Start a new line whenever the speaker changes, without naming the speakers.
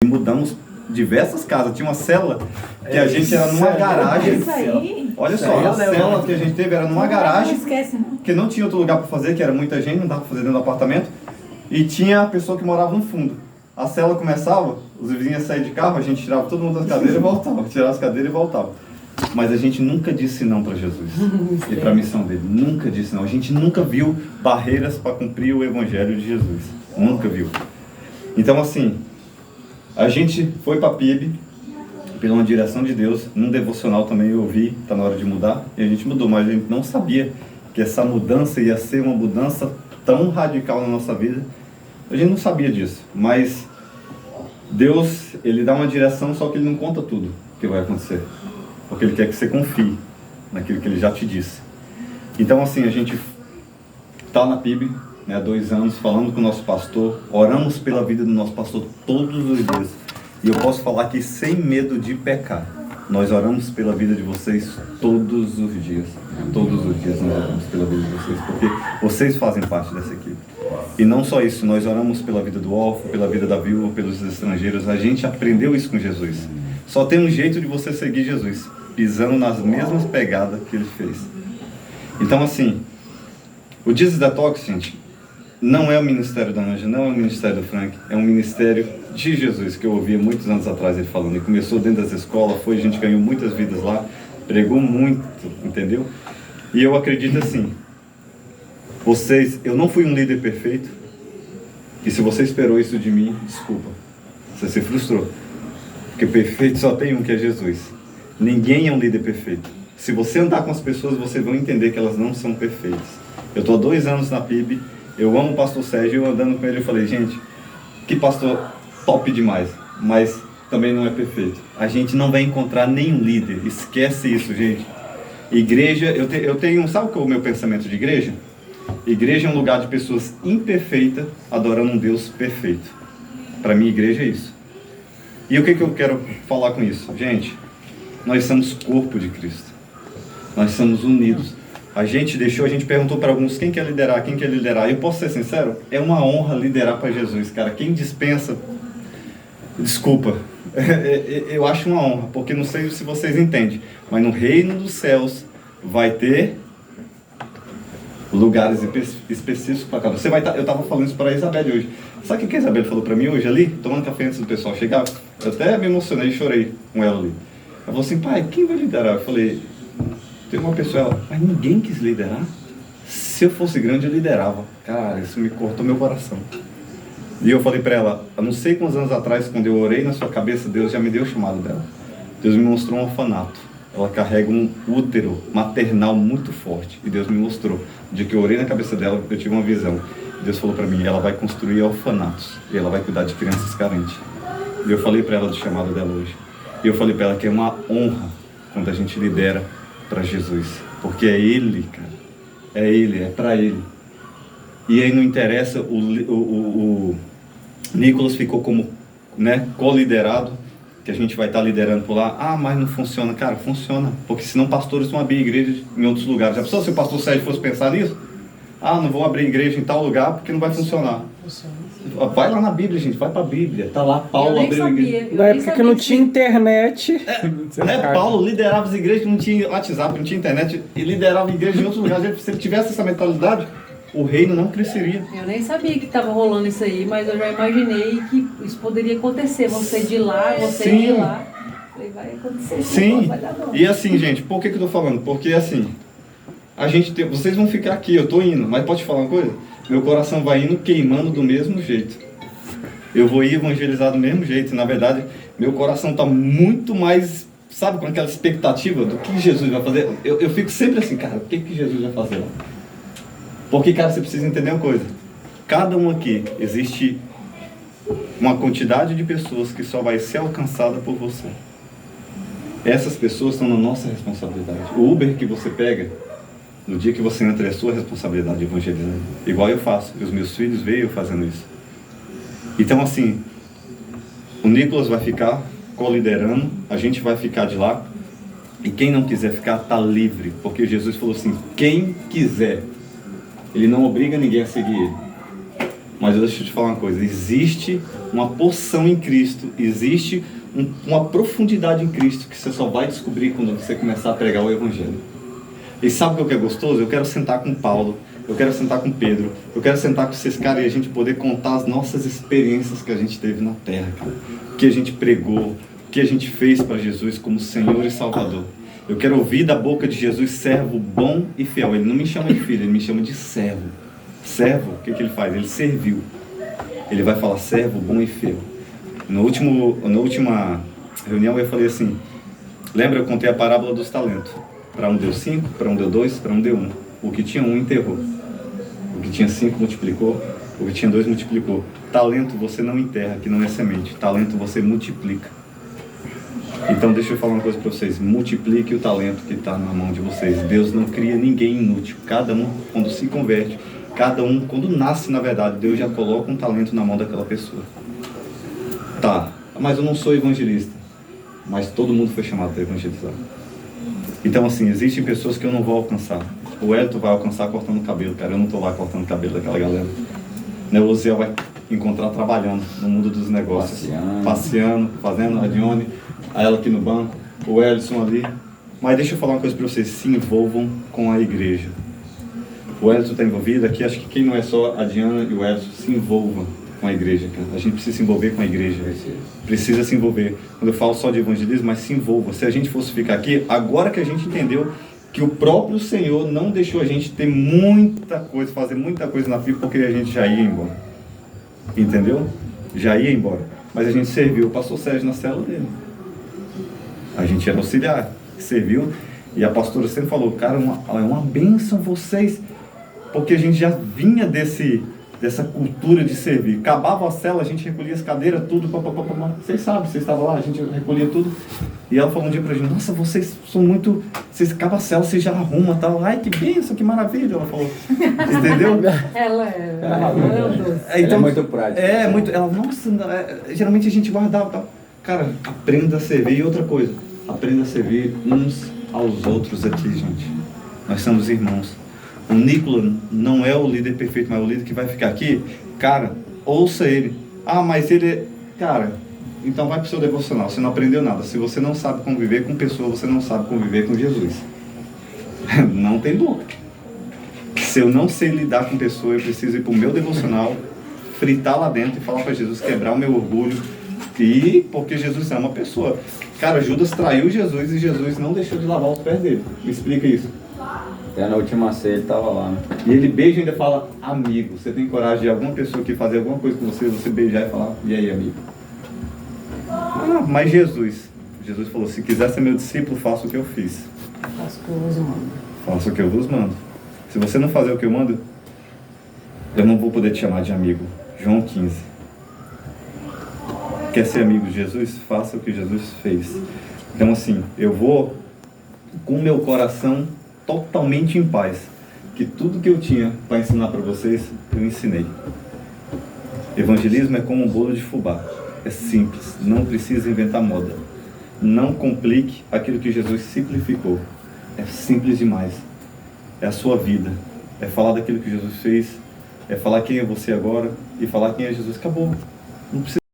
E mudamos diversas casas. Tinha uma cela que a gente era numa garagem. Olha só, a cela que a gente teve era numa garagem, que não tinha outro lugar para fazer, que era muita gente, não dava para fazer dentro do apartamento. E tinha a pessoa que morava no fundo. A cela começava, os vizinhos saíam de carro, a gente tirava todo mundo das cadeiras e voltava. Tirava as cadeiras e voltava. Mas a gente nunca disse não para Jesus e para a missão dele. Nunca disse não. A gente nunca viu barreiras para cumprir o evangelho de Jesus. Nunca viu. Então assim, a gente foi para a PIB pela uma direção de Deus. Num devocional também eu ouvi, está na hora de mudar. E a gente mudou, mas a gente não sabia que essa mudança ia ser uma mudança tão radical na nossa vida. A gente não sabia disso. Mas Deus, Ele dá uma direção, só que Ele não conta tudo que vai acontecer. Porque Ele quer que você confie naquilo que Ele já te disse. Então assim, a gente está na PIB, né, há 2 anos, falando com o nosso pastor, oramos pela vida do nosso pastor todos os dias. E eu posso falar que sem medo de pecar, nós oramos pela vida de vocês todos os dias. Todos os dias nós oramos pela vida de vocês, porque vocês fazem parte dessa equipe. E não só isso, nós oramos pela vida do órfão, pela vida da viúva, pelos estrangeiros. A gente aprendeu isso com Jesus. Só tem um jeito de você seguir Jesus, pisando nas mesmas pegadas que Ele fez. Então assim, o Jesus Detox, gente, não é o ministério da Anja, não é o ministério do Frank, é um ministério de Jesus, que eu ouvia muitos anos atrás ele falando. Ele começou dentro das escolas, a gente ganhou muitas vidas lá, pregou muito, entendeu? E eu acredito assim, eu não fui um líder perfeito, e se você esperou isso de mim, desculpa, você se frustrou, porque perfeito só tem um, que é Jesus. Ninguém é um líder perfeito. Se você andar com as pessoas, vocês vão entender que elas não são perfeitas. Eu estou há 2 anos na PIB, eu amo o pastor Sérgio, eu andando com ele, eu falei, gente, que pastor top demais, mas também não é perfeito. A gente não vai encontrar nenhum líder, esquece isso, gente. Igreja, eu tenho, sabe qual é o meu pensamento de igreja? Igreja é um lugar de pessoas imperfeitas adorando um Deus perfeito. Para mim, igreja é isso. E o que eu quero falar com isso? Gente, nós somos corpo de Cristo. Nós somos unidos. A gente perguntou para alguns quem quer liderar. E eu posso ser sincero, é uma honra liderar para Jesus, cara. Quem dispensa, desculpa, eu acho uma honra, porque não sei se vocês entendem, mas no reino dos céus vai ter lugares específicos para cada. Você vai estar. Eu estava falando isso para a Isabelle hoje. Sabe o que a Isabelle falou para mim hoje ali, tomando café antes do pessoal chegar? Eu até me emocionei e chorei com ela ali. Ela falou assim, pai, quem vai liderar? Eu falei, tem uma pessoa, mas ninguém quis liderar. Se eu fosse grande, eu liderava. Cara, isso me cortou meu coração. E eu falei para ela, eu não sei quantos anos atrás, quando eu orei na sua cabeça, Deus já me deu o chamado dela. Deus me mostrou um orfanato. Ela carrega um útero maternal muito forte. E Deus me mostrou. No dia que eu orei na cabeça dela, eu tive uma visão. Deus falou para mim, ela vai construir orfanatos. E ela vai cuidar de crianças carentes. E eu falei para ela do chamado dela hoje. E eu falei para ela que é uma honra quando a gente lidera para Jesus, porque é Ele, cara, é Ele, é para Ele. E aí não interessa, o Nicolas ficou como, né, co-liderado, que a gente vai estar liderando por lá. Mas não funciona, cara, funciona, porque senão pastores vão abrir igrejas em outros lugares. Já pensou se o pastor Sérgio fosse pensar nisso? Não vou abrir igreja em tal lugar porque não vai funcionar. Vai lá na Bíblia, gente, vai pra Bíblia. Tá lá, Paulo abriu igreja.
Na época que não tinha internet.
Paulo liderava as igrejas que não tinha WhatsApp, não tinha internet, e liderava igrejas em outros lugares. Se ele tivesse essa mentalidade, o reino não cresceria.
Eu nem sabia que estava rolando isso aí, mas eu já imaginei que isso poderia acontecer. Você de lá, você de lá. Falei, vai acontecer.
Sim,
vai dar bom.
E assim, gente, por que eu tô falando? Porque assim, vocês vão ficar aqui, eu tô indo, mas pode te falar uma coisa? Meu coração vai indo queimando do mesmo jeito. Eu vou ir evangelizar do mesmo jeito. Na verdade, meu coração está muito mais, sabe, com aquela expectativa do que Jesus vai fazer. Eu fico sempre assim, cara, o que Jesus vai fazer lá? Porque, cara, você precisa entender uma coisa. Cada um aqui, existe uma quantidade de pessoas que só vai ser alcançada por você. Essas pessoas estão na nossa responsabilidade. O Uber que você pega, no dia que você entra, é sua responsabilidade de evangelizar. Igual eu faço. E os meus filhos veem eu fazendo isso. Então, assim, o Nicolas vai ficar co-liderando, a gente vai ficar de lá. E quem não quiser ficar, está livre. Porque Jesus falou assim, quem quiser. Ele não obriga ninguém a seguir ele. Mas deixa eu te falar uma coisa, existe uma porção em Cristo, existe uma profundidade em Cristo que você só vai descobrir quando você começar a pregar o Evangelho. E sabe o que é gostoso? Eu quero sentar com Paulo, eu quero sentar com Pedro, eu quero sentar com esses caras e a gente poder contar as nossas experiências que a gente teve na terra, cara. O que a gente pregou, o que a gente fez para Jesus como Senhor e Salvador. Eu quero ouvir da boca de Jesus, servo bom e fiel. Ele não me chama de filho, ele me chama de servo. Servo, o que ele faz? Ele serviu. Ele vai falar servo bom e fiel. Na última reunião eu falei assim, lembra, eu contei a parábola dos talentos. Para um deu 5, para um deu 2, para um deu 1. O que tinha 1 enterrou. O que tinha 5 multiplicou, o que tinha 2 multiplicou. Talento você não enterra, que não é semente. Talento você multiplica. Então deixa eu falar uma coisa para vocês. Multiplique o talento que está na mão de vocês. Deus não cria ninguém inútil. Cada um, quando se converte, cada um, quando nasce, na verdade, Deus já coloca um talento na mão daquela pessoa. Tá, mas eu não sou evangelista. Mas todo mundo foi chamado para evangelizar. Então, assim, existem pessoas que eu não vou alcançar. O Elton vai alcançar cortando o cabelo, cara. Eu não estou lá cortando o cabelo daquela galera. O Luziel vai encontrar trabalhando no mundo dos negócios. Passeando, fazendo a Dione, a ela aqui no banco, o Elson ali. Mas deixa eu falar uma coisa para vocês. Se envolvam com a igreja. O Elson está envolvido aqui. Acho que quem não é só a Diana e o Elson, se envolvam com a igreja, cara. A gente precisa se envolver com a igreja. Precisa se envolver. Quando eu falo só de evangelismo, mas se envolva. Se a gente fosse ficar aqui, agora que a gente entendeu que o próprio Senhor não deixou a gente ter muita coisa, fazer muita coisa na vida, porque a gente já ia embora. Entendeu? Já ia embora. Mas a gente serviu o pastor Sérgio na célula dele. A gente era auxiliar, serviu. E a pastora sempre falou, cara, é uma bênção vocês, porque a gente já vinha dessa cultura de servir. Acabava a cela, a gente recolhia as cadeiras, tudo, vocês sabem, vocês estavam lá, a gente recolhia tudo. E ela falou um dia pra gente, nossa, vocês são muito, vocês acabam a cela, vocês já arrumam e tal. Ai, que bênção, que maravilha, ela falou. Entendeu?
Ela
então,
é muito prática.
É, muito, ela, nossa, geralmente a gente guardava, tal. Cara, aprenda a servir. E outra coisa, aprenda a servir uns aos outros aqui, gente. Nós somos irmãos. O Nicolas não é o líder perfeito, mas é o líder que vai ficar aqui. Cara, ouça ele. Ah, mas ele... Cara, então vai para o seu devocional. Você não aprendeu nada. Se você não sabe conviver com pessoas, você não sabe conviver com Jesus. Não tem dúvida. Se eu não sei lidar com pessoas, eu preciso ir para o meu devocional, fritar lá dentro e falar para Jesus, quebrar o meu orgulho. E porque Jesus é uma pessoa. Cara, Judas traiu Jesus e Jesus não deixou de lavar os pés dele. Me explica isso.
Até na última ceia ele estava lá, né?
E ele beija e ainda fala, amigo. Você tem coragem de alguma pessoa que fazer alguma coisa com você beijar e falar, e aí, amigo? Ah, mas Jesus falou, se quiser ser meu discípulo, faça o que eu fiz.
Faça o que eu vos mando.
Faça o que eu vos mando. Se você não fazer o que eu mando, eu não vou poder te chamar de amigo. João 15. Quer ser amigo de Jesus? Faça o que Jesus fez. Então assim, eu vou com o meu coração totalmente em paz, que tudo que eu tinha para ensinar para vocês, eu ensinei. Evangelismo é como um bolo de fubá. É simples, não precisa inventar moda. Não complique aquilo que Jesus simplificou. É simples demais. É a sua vida. É falar daquilo que Jesus fez. É falar quem é você agora e falar quem é Jesus. Acabou. Não precisa